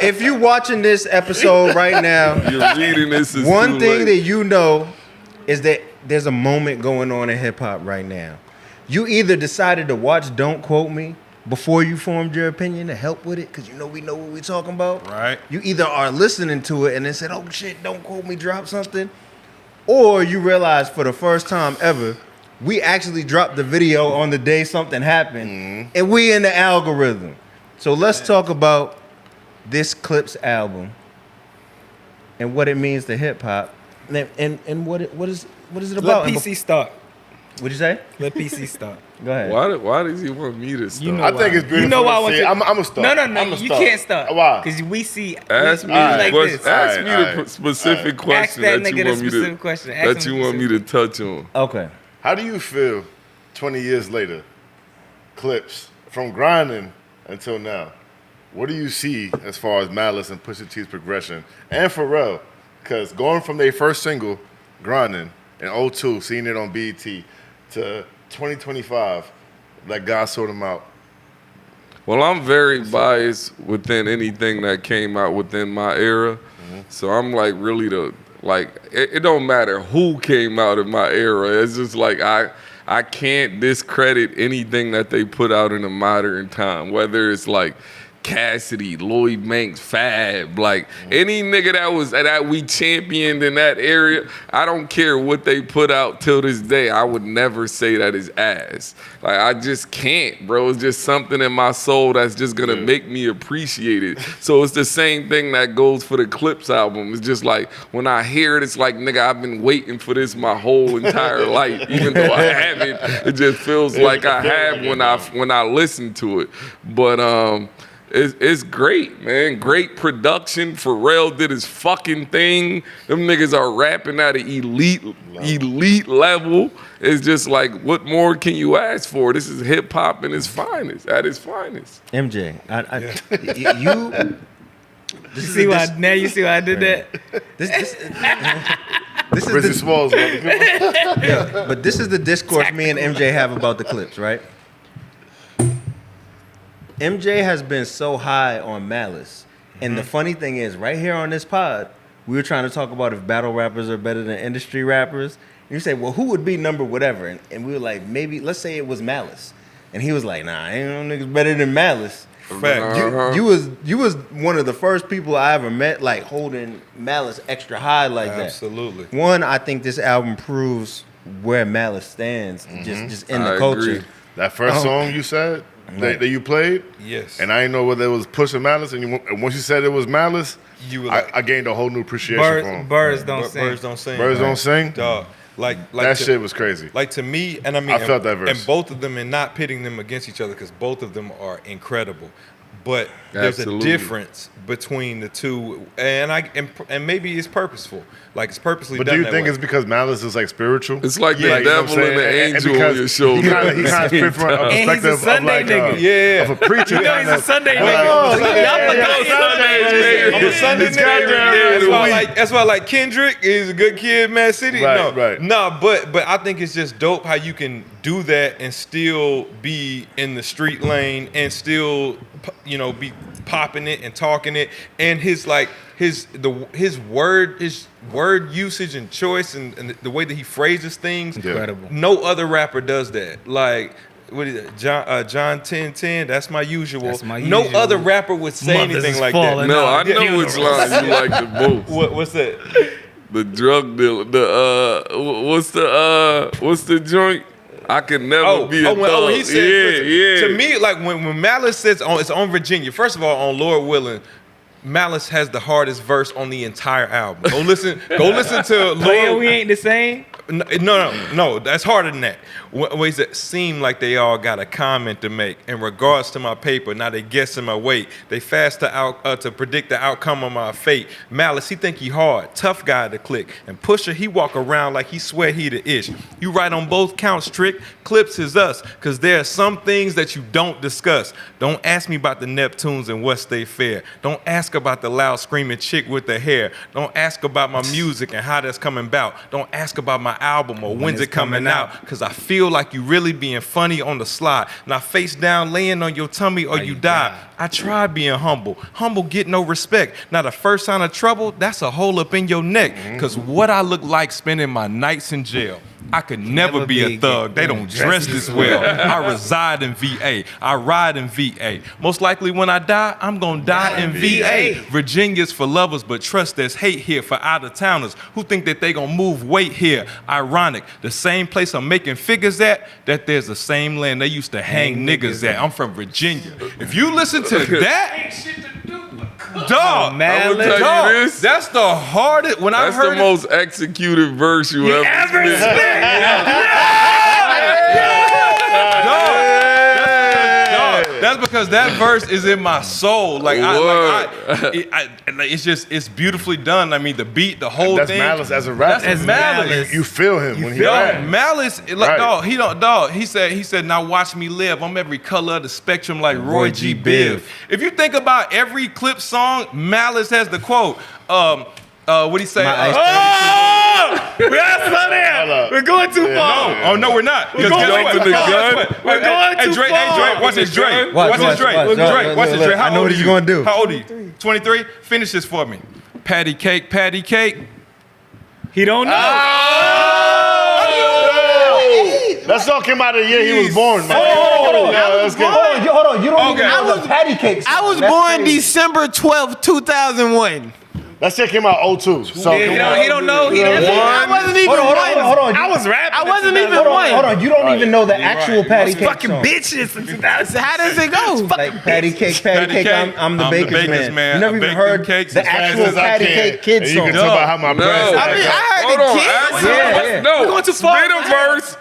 If you watching this episode right now, You're reading this. One thing that you know is that there's a moment going on in hip hop right now. You either decided to watch Don't Quote Me before you formed your opinion to help with it, because we know what we're talking about. Right. You either are listening to it and then said, oh shit, Don't Quote Me, drop something. Or you realize for the first time ever, we actually dropped the video on the day something happened, and we in the algorithm. So let's talk about this Clipse album and what it means to hip hop, and what is it about? Let PC start. What'd you say? Let PC start. Go ahead. Why does he want me to start? You know I think it's beautiful. You know why I want to. I'm gonna start. No. You can't start. Why? Because we see. Ask me like the this. ask me the specific question Ask that that nigga you the want me specific to question. Ask that him you want me to touch on. Okay. How do you feel 20 years later, Clipse, from grinding until now? What do you see as far as Malice and Pusha T's progression? And Pharrell, because going from their first single, Grinding, in 02, seeing it on BET, to 2025, like God sort them out. Well, I'm very biased within anything that came out within my era. So I'm like really it don't matter who came out in my era. It's just like I can't discredit anything that they put out in a modern time, whether it's like Cassidy, Lloyd Banks, Fab, like any nigga that we championed in that area. I don't care what they put out till this day. I would never say that is ass. Like I just can't, bro. It's just something in my soul that's just gonna make me appreciate it. So it's the same thing that goes for the Clipse album. It's just like when I hear it, it's like nigga, I've been waiting for this my whole entire life, even though I haven't. It just feels like I have when I listen to it. But it's great, man. Great production. Pharrell did his fucking thing. Them niggas are rapping at an elite level. It's just like, what more can you ask for? This is hip hop at its finest. MJ, You see why I did that? This is the Smalls, but this is the discourse me and MJ have about the Clipse, right? MJ has been so high on Malice. And the funny thing is, right here on this pod, we were trying to talk about if battle rappers are better than industry rappers. And you say, well, who would be number whatever? And we were like, maybe, let's say it was Malice. And he was like, nah, ain't no niggas better than Malice. Fact. You was one of the first people I ever met, like, holding Malice extra high like that. Absolutely. One, I think this album proves where Malice stands, just in the culture. Agree. That first song you said, that you played? Yes. And I didn't know whether it was Pusha Malice, and once you said it was Malice, I gained a whole new appreciation for him. Birds don't sing. Birds don't sing. Birds don't sing? Dog. Like that shit was crazy. Like to me, and I mean, I felt that verse. And both of them, and not pitting them against each other, because both of them are incredible. But there's Absolutely. a difference between the two, and maybe it's purposeful. Like it's purposely But done do you that think way. it's because Malice is like spiritual? It's like the you know devil what I'm and the saying? angel because on your shoulder. He kind of spit from a And he's a perspective of Sunday like nigga. of a preacher. You know he's a Sunday nigga. I'm a Sunday nigga. That's why like Kendrick is a good kid, Mad City. Right. No, but I think it's just dope how you can do that and still be in the street lane and still, be popping it and talking it, and his word usage and choice and the way that he phrases things. Incredible. No other rapper does that. Like, what is it? John 1010. That's my usual. No usual. other rapper would say Mothers anything is like falling that. No, I know which line you like the most. What's that? The drug dealer. What's the joint? I can never be a thug. When he said, yeah. To me, like when Malice says it's on Virginia. First of all, on Lord Willing, Malice has the hardest verse on the entire album. Go listen to Lord. We ain't the same. No. That's harder than that. Ways that seem like they all got a comment to make in regards to my paper. Now they guessing my weight. They fast to predict the outcome of my fate. Malice, he think he hard, tough guy to click. And Pusha, he walk around like he swear he the ish. You right on both counts, Trick. Clipse is us, cause there are some things that you don't discuss. Don't ask me about the Neptunes and what's they fair. Don't ask ask about the loud screaming chick with the hair. Don't ask about my music and how that's coming about. Don't ask about my album or when's it coming out. Because I feel like you really being funny on the slide. Now face down, laying on your tummy or you die. I tried being humble. Humble get no respect. Now the first sign of trouble, that's a hole up in your neck. Because what I look like spending my nights in jail. I could never be a thug. They don't dress this well. I reside in VA. I ride in VA. Most likely when I die, I'm gonna die in VA. Virginia's for lovers, but trust there's hate here for out-of-towners who think that they gonna move weight here. Ironic, the same place I'm making figures at, that there's the same land they used to hang niggas at. I'm from Virginia. If you listen to that, dog, Malice. I'ma tell you this. that's the hardest. When I That's heard the most executed verse you ever spit. That's because that verse is in my soul. Like, it's beautifully done. I mean, the beat, the whole That's thing. Malice as a rapper. That's Malice. You feel him when he Yo, rap. Malice, like, dog, he don't, dog. He said, now watch me live. I'm every color of the spectrum like Roy G. Biv. If you think about every Clipse song, Malice has the quote. What he say? We're going too far. Oh no, we're not. We're going jumping the gun. We're going too Drake, far. Hey, Drake, watch this, Drake. Watch, Watch this, Drake. watch, Drake, watch this, Drake. I know what he's you? gonna do. How old are you? 23? Finish this for me. Patty cake, patty cake. He don't know. That song came out the year he was born, man. Hold on. Yeah, that's good. Hold on. You don't Okay. even know the patty cakes. I was born December 12th, 2001. That shit came out 02. So He don't know. He didn't I wasn't even Hold one. on. I was rapping. I wasn't even Hold one. on. You don't even know the actual patty cake fucking song. bitches. How does it go? Like patty cake. I'm the baker's man. You never even Baking heard cakes the as fast actual as I patty can. cake kid And you song. can talk about how my No. breast. I heard Hold the on, kids. ask him. Yeah. No, We're going too far. spit a verse.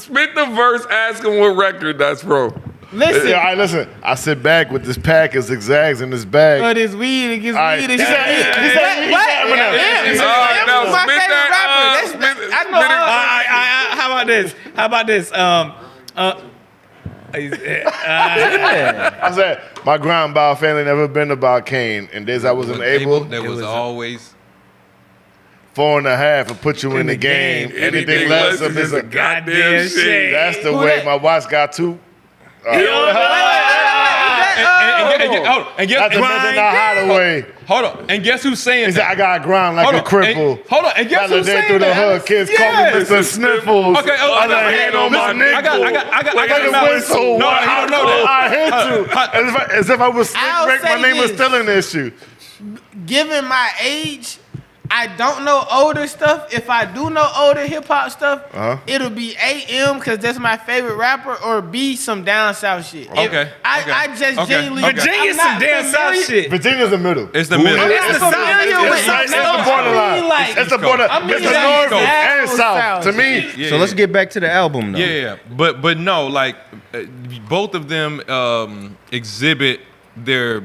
Spit the verse. Ask him what record that's from. Listen, Yeah, all right, listen. I sit back with this pack of zigzags in this bag. but it's weed. It gets All right. weed. He said Eminem. Now my spit favorite that. rapper. I know. How about this? I said, my ground by family never been about Kane. And days I wasn't able, There was always 4.5 and put you in the game. Anything less of is a goddamn shame. That's the Who way that? my watch got to. And guess That's the method not hideaway. hold on. And guess who's saying He said, I that? got ground like a cripple. Hold on. And guess Other who's day saying through the that? hood, kids call me Mr. Sniffles. Okay, I I got hand on my nickel. I got Like a whistle. No, he don't know that. I hit you. As if I was Slick I'll Rick, my say name was this. still an issue. Given my age, I don't know older stuff. If I do know older hip hop stuff, it'll be AM because that's my favorite rapper, or B some down south shit. Okay, I just genuinely. Virginia's some damn south shit. Virginia's the middle. It's the middle. It's the south. It's the borderline. like- It's the border. I mean, It's the like north down and south. south. To me, So let's get back to the album though. Yeah, but no, like both of them exhibit their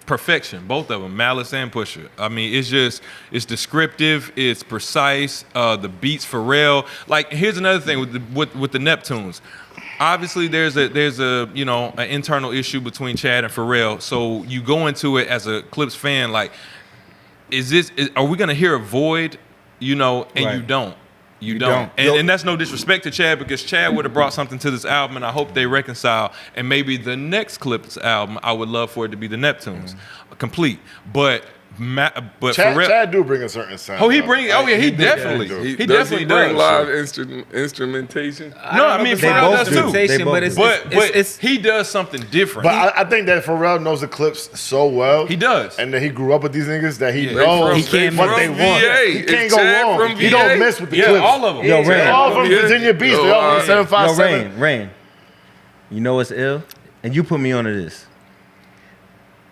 perfection. Both of them, Malice and Pusha. I mean, it's descriptive, it's precise. The beats, Pharrell. Like, here's another thing with the Neptunes. Obviously, there's a an internal issue between Chad and Pharrell. So you go into it as a Clipse fan, like, are we gonna hear a void? And you don't. You don't. And that's no disrespect to Chad, because Chad would have brought something to this album, and I hope they reconcile. And maybe the next Clipse album, I would love for it to be the Neptunes, complete. But Pharrell, Chad do bring a certain sound. oh, he definitely, He he does definitely bring does. live instrumentation. No, I mean They Pharrell both does do. too. They both But But he does something different. But I think that Pharrell knows the Clipse so well. He does. And that he grew up with these niggas that he Yeah. knows They from what they want. VA. He can't Is go Chad wrong. from He VA? don't mess with the Yeah, Clipse. all of them. Yo, They're Rain. all from Yeah. Virginia Beach. Yo, They all all from right. 757. Rain. You know what's ill? And you put me onto this.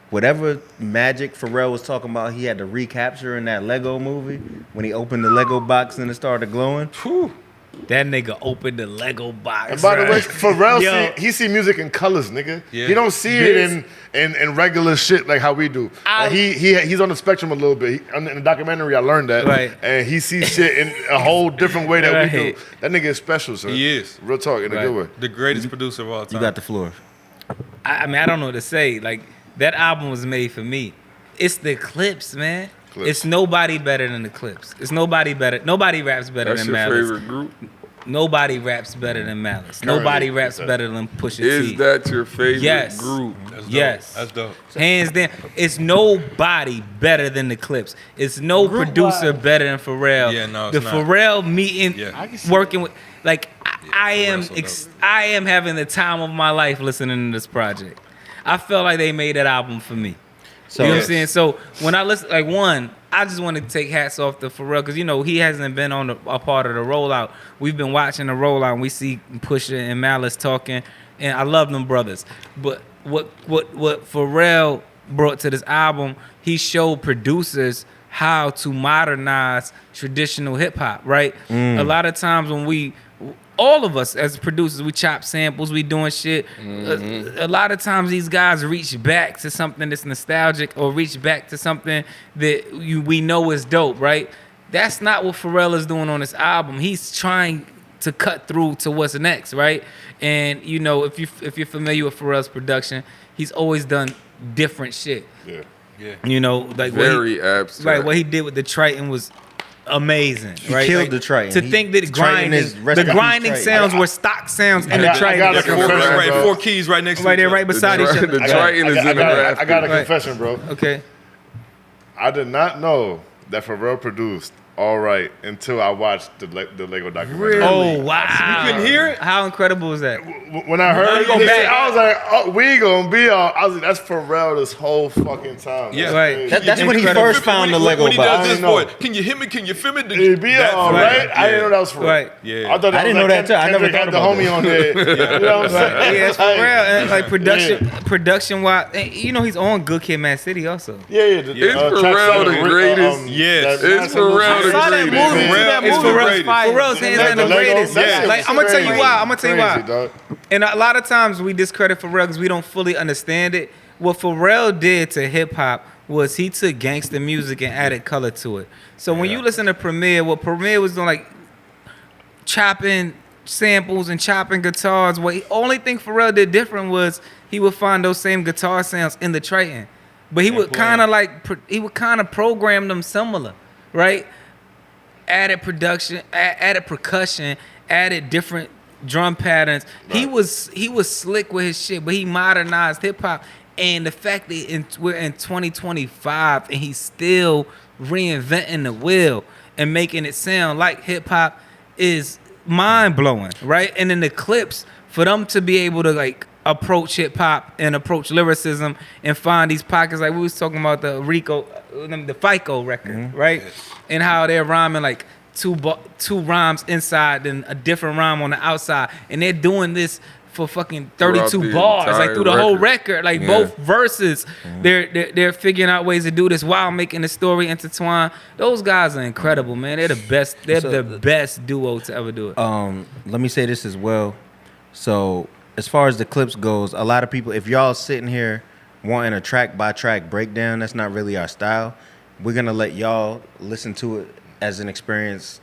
Whatever magic Pharrell was talking about, he had to recapture in that Lego movie when he opened the Lego box and it started glowing. that nigga opened the Lego box. And by the way, right? Pharrell, Yo. he see music in colors, nigga. Yeah. He don't see it in regular shit like how we do. Like he's on the spectrum a little bit. In the documentary, I learned that. Right. And he sees shit in a whole different way that we Right. do. That nigga is special, sir. He is. Real talk, in a Right. good way. The greatest producer of all time. You got the floor. I mean, I don't know what to say. Like, that album was made for me. It's the Clipse, man. Clipse. It's nobody better than the Clipse. It's nobody better. Nobody raps better That's than your Malice. favorite group? Nobody raps better than Malice. Currently, Nobody raps is that- better than Pusha T. Is that your favorite Yes. group? That's dope. Yes. That's dope. Hands down. It's nobody better than the Clipse. It's no Group producer wise. better than Pharrell. Yeah, no, the it's not. Pharrell meeting, Yeah. I can see working with, like, I am, Pharrell's so I am having the time of my life listening to this project. I felt like they made that album for me. So You know what I'm saying? So when I listen, like, one, I just want to take hats off to Pharrell because, you know, he hasn't been on a part of the rollout. We've been watching the rollout and we see Pusha and Malice talking, and I love them brothers. But what Pharrell brought to this album, he showed producers how to modernize traditional hip hop, right? A lot of times when all of us as producers, we chop samples, we doing shit. A lot of times these guys reach back to something that's nostalgic or reach back to something that we know is dope, right? That's not what Pharrell is doing on this album. He's trying to cut through to what's next, right? And you know, if you're familiar with Pharrell's production, he's always done different shit. Yeah. Yeah. You know, like Very abstract. Right, what he did with the Triton was amazing. Right, killed Like, the Triton. To He- think that the Triton grinding, is rest the in peace grinding Triton. sounds were stock sounds in the got a Triton. confession, Right, bro. 4 keys right next to Right each there, other. right beside each The other. Triton is in the I got a Right. confession, bro. Okay. I did not know that Pharrell produced All Right until I watched the Lego documentary. Oh wow! You couldn't hear it? How incredible was that? When I heard go this back. shit, I was like, oh, we gonna be all. I was like, that's Pharrell this whole fucking time. Yeah. Right. crazy. That's when he first found the Lego When he box. does I this didn't know. boy, can you hear me? Can you feel me? It'd be all That's right. I didn't know that was Pharrell. Right. Yeah. I thought that I didn't was know that too. I never Kendrick thought had the about homie that. on there. You know what I'm saying? Yeah, it's for real. And like Yeah. production wise, you know he's on Good Kid, Mad City also. Yeah. Is Pharrell the greatest? Yes. Is Pharrell the I saw that greatest? movie. Pharrell That is movie the was greatest. fire. Pharrell's hands down the greatest. Yeah. Like I'm gonna tell you why. I'm gonna tell you why. Dog. And a lot of times we discredit Pharrell because we don't fully understand it. What Pharrell did to hip hop was he took gangster music and added color to it. So when you listen to Premier, what Premier was doing, like chopping samples and chopping guitars, only thing Pharrell did different was he would find those same guitar sounds in the Triton, but he would kind of program them similar, right? Added production, added percussion, added different drum patterns. He was slick with his shit, but he modernized hip hop. And the fact that we're in 2025 and he's still reinventing the wheel and making it sound like hip hop is mind blowing, right? And in the Clipse, for them to be able to like approach hip hop and approach lyricism and find these pockets, like we was talking about the FICO record, right? And how they're rhyming like two rhymes inside and a different rhyme on the outside, and they're doing this for fucking 32 Throughout the bars, like entire through the whole record. record, like Yeah. both verses. They're figuring out ways to do this while making the story intertwine. Those guys are incredible, man. They're the best. They're the best duo to ever do it. Let me say this as well. So as far as the Clipse goes, a lot of people, if y'all sitting here wanting a track by track breakdown, that's not really our style. We're gonna let y'all listen to it as an experience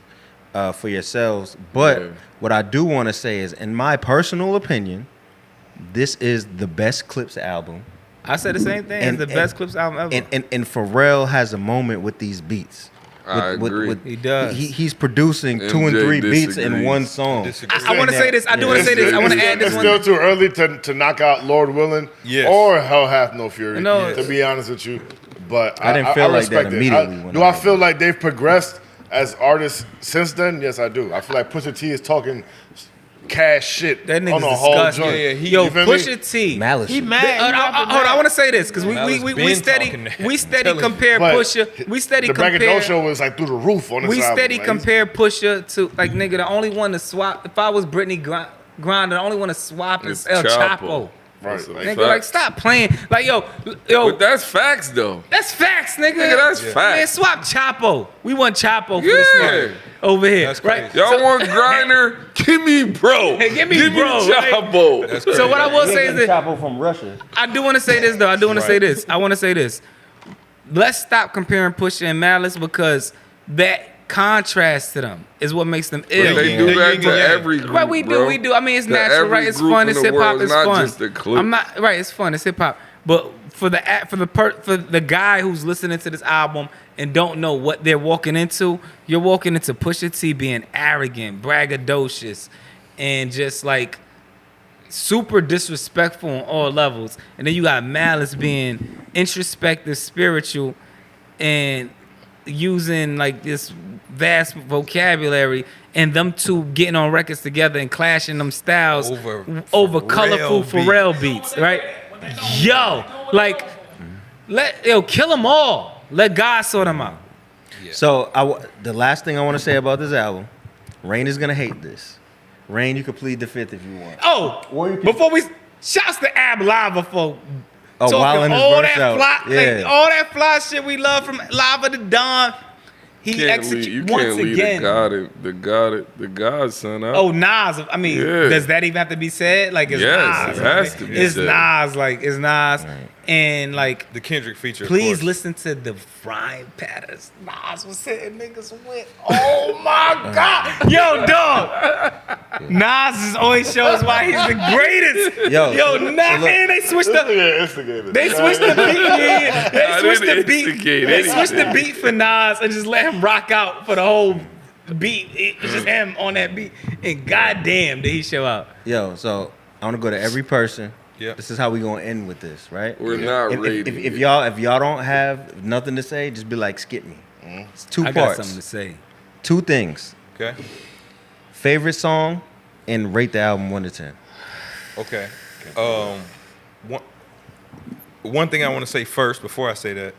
for yourselves. But what I do want to say is, in my personal opinion, this is the best Clipse album. I said the same thing. It's the best Clipse album ever. And Pharrell has a moment with these beats. I agree. He does. He's producing 2 and MJ 3 beats in disagrees. one song. I want to say this. I do want to say this. I want to add this It's one. still too early to knock out Lord Willing Yes. or Hell Hath No Fury, No. to be honest with you. But I didn't feel like that respect it. immediately when Do I I heard feel like they've progressed as artists since then? Yes, I do. I feel like Pusha T is talking cash shit That on nigga's the whole disgusting. joint. Yeah, Yo, You feel me? Pusha T. Malice. He mad. Hold on, I want to say this because Malice we been steady talking that. we steady Tell him. compare But Pusha. We steady the compare. Braggadocio was like through the roof on this We album. steady like, compare Pusha to like nigga. The only one to swap. If I was Brittany Griner, the only one to swap is It's El Chapo. Chapo. Right. That's a Like, Nigga, fact. like stop playing. Like yo, But that's facts though. that's facts, nigga. Nigga, that's Man, facts. swap Chapo. We want Chapo for Yeah. this nigga over here, That's right? crazy. Y'all want Griner? Give me bro. Hey, give me bro, right? Chapo. So what I will say is that Chapo from Russia. I do want to say this though. I do want to say this. I want to say this. Let's stop comparing Pusha and Malice because that contrast to them is what makes them ill. They do that to every group, Right, we do, bro. we do. I mean, it's To natural, every right? It's group fun. in It's the hip hop. world, It's not fun. just the Clipse. I'm not right. It's fun. It's hip hop. But for the guy who's listening to this album and don't know what they're walking into, you're walking into Pusha T being arrogant, braggadocious, and just like super disrespectful on all levels. And then you got Malice being introspective, spiritual, and using like this vast vocabulary, and them two getting on records together and clashing them styles over colorful Pharrell beats, right? Yo, like, kill them all. Let God sort them out. Yeah. So the last thing I want to say about this album, Rain is gonna hate this. Rain, you could plead the fifth if you want. Oh, before we shouts to Ab Lava for while talking in his all verse that out. fly, Yeah. like, all that fly shit we love from Lava to Dawn. He executed once again. The Godson out. Oh, Nas. I mean, Yeah. does that even have to be said? Like, it's Yes, Nas. it has to be It's said. Nas. Like, it's Nas. Right. And like, The Kendrick feature. of please course. listen to the frying patterns Nas was hitting niggas with. Oh my God. Yo, dog. Nas always shows why he's the greatest. Yo, Nas. look. And they switched up. Instigated. They switched the beat. Yeah. They switched the didn't beat. instigate They switched the anything. beat for Nas and just let him rock out for the whole beat. It's just him on that beat. And goddamn, did he show out? Yo, so I want to go to every person. Yeah. This is how we gonna end with this, right? We're not If rating. y'all don't have nothing to say, just be like, skip me. It's two I got parts. something to say. Two things. Okay. Favorite song and rate the album 1 to 10. Okay. One thing I want to say first before I say that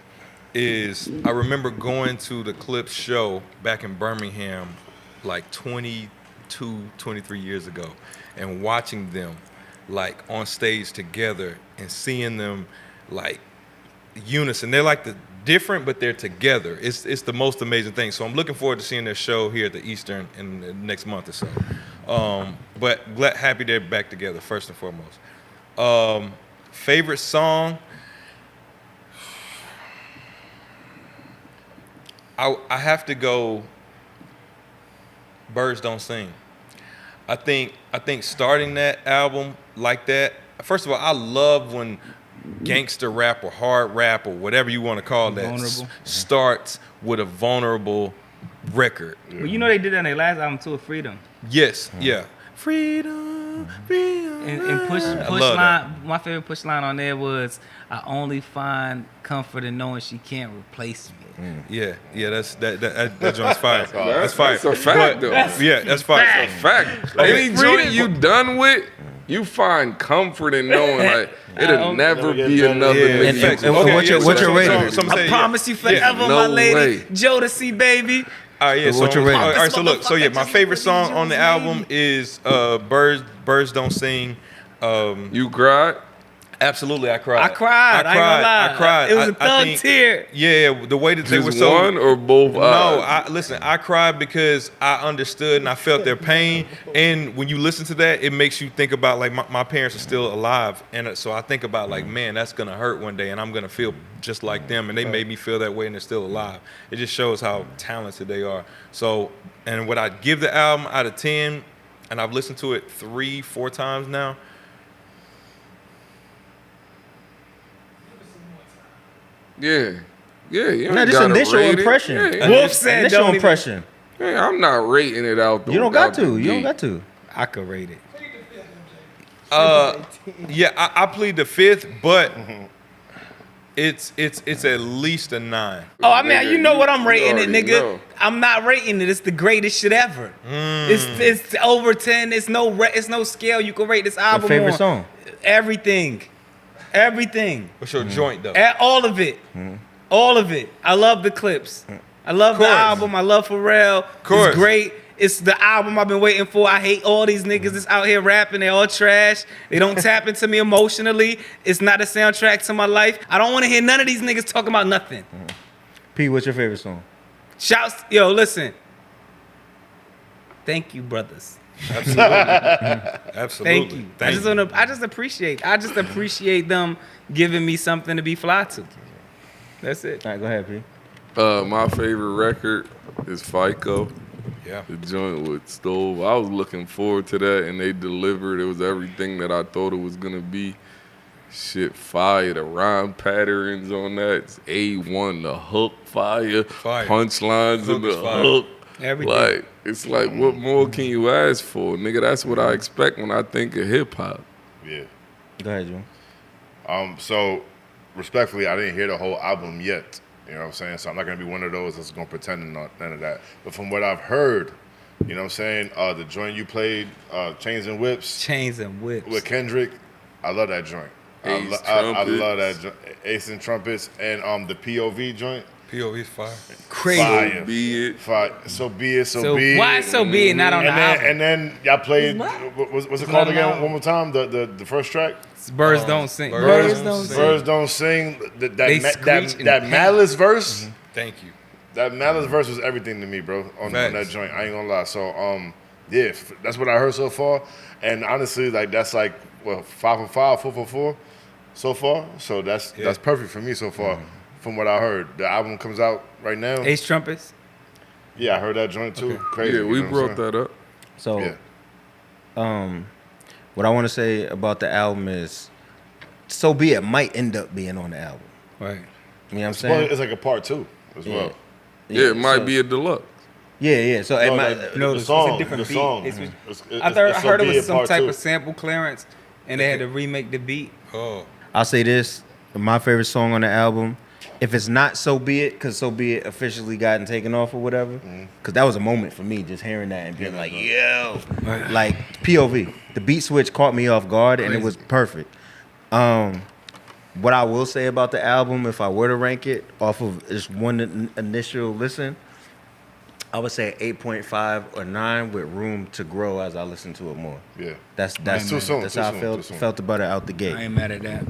is I remember going to the Clipse show back in Birmingham like 22, 23 years ago and watching them like on stage together and seeing them like unison. They're like the different, but they're together. It's the most amazing thing. So I'm looking forward to seeing their show here at the Eastern in the next month or so. But happy they're back together first and foremost. Favorite song? I have to go Birds Don't Sing. I think starting that album like that, first of all, I love when gangster rap or hard rap or whatever you want to call that Vulnerable. starts with a vulnerable record. Well, you know they did that in their last album too, Freedom. Yes, yeah. Freedom, freedom. And push love line. My favorite push line on there was, "I only find comfort in knowing she can't replace me." Yeah, that joint's fire. That's fire. That's a fact, though. Yeah, that's fire. Fact. Any joint you done with, you find comfort in knowing like it'll never be another Yeah, nigga. and Okay, what's your rating? Some say, I promise you forever, No my lady. way. Jodeci, baby. All right, yeah. So what's your rating? All right, so look, my favorite song on the album is "Birds Don't Sing." You cried? Absolutely, I cried. I cried. I ain't gonna lie. I cried. It was a I thug think- tear. Yeah, the way that they were Just so. one or both No, eyes? I cried because I understood and I felt their pain. And when you listen to that, it makes you think about like my parents are still alive, and so I think about like, man, that's gonna hurt one day, and I'm gonna feel just like them, and they made me feel that way, and they're still alive. It just shows how talented they are. So, and what I give the album out of 10, and I've listened to it 3-4 times now. Yeah. You No, ain't just gotta initial rate it. impression. Yeah, Wolf said Initial don't even. impression. yeah, I'm not rating it out. You don't got out to. the You don't gate. got to. I could rate it. Yeah, I plead the 5th, but it's at least a 9. Oh, I mean, Nigga, you know what I'm rating it, already nigga. know. I'm not rating it. It's the greatest shit ever. It's over 10. It's no scale you can rate this album favorite on. song? Everything. What's your joint though? All of it. All of it. I love the clips. I love the Course. album. I love Pharrell. Course. It's great. It's the album I've been waiting for. I hate all these niggas that's out here rapping. They all trash. They don't tap into me emotionally. It's not a soundtrack to my life. I don't want to hear none of these niggas talking about nothing. P, what's your favorite song? Shouts, yo, listen. Thank you, brothers. Absolutely. Thank you. I just appreciate them giving me something to be fly to. That's it. All right, go ahead, P. My favorite record is FICO. Yeah. The joint with Stove. I was looking forward to that, and they delivered. It was everything that I thought it was gonna be. shit fire. The rhyme patterns on that A1. The hook fire. Punchlines Hook in the is fire. hook. Everything. Like it's like what more can you ask for, nigga? That's what I expect when I think of hip hop. Yeah. Go ahead, June. So, respectfully, I didn't hear the whole album yet. You know what I'm saying? So I'm not gonna be one of those that's gonna pretend none of that. But from what I've heard, you know what I'm saying, the joint you played, Chains and Whips Chains and whips. with Kendrick, I love that joint. I Trumpets. love that joint. Ace and Trumpets and the POV joint. POV's fire. Crazy. Fire. Be it. Fire. So be it. So So be it. why so be it not on the album? And then y'all played. What? What's it Not called on the again? album. One more time. The first track. Birds don't sing. Birds don't sing. Birds don't sing. They screech and That paint. Malice verse. Thank you. That Malice verse was everything to me, bro. On that Facts. joint, I ain't gonna lie. So yeah, that's what I heard so far. And honestly, like that's like what 5 for 5, 4 for 4 so far. So that's perfect for me so far. From what I heard, the album comes out right now. Ace Trumpets. Yeah, I heard that joint too. Crazy. Yeah, we you know what I'm brought that up. So, Yeah. what I want to say about the album is, So Be It might end up being on the album. Right. You know what I'm Well, saying? it's like a part 2 as well. Yeah, it might so- be a deluxe. Yeah. So it No, might. No, the it's song, a different the beat. song. It's- I I heard it was some type of sample clearance, and they had to remake the beat. Oh, I'll say this: my favorite song on the album. If it's not So Be It, because So Be It officially gotten taken off or whatever, because that was a moment for me just hearing that and being like, yo, like POV. The beat switch caught me off guard and it was perfect. What I will say about the album, if I were to rank it off of just one initial listen, I would say 8.5 or 9 with room to grow as I listen to it more. Yeah. That's Too soon, That's too how I soon, too soon. felt about it out the gate. I ain't mad at that.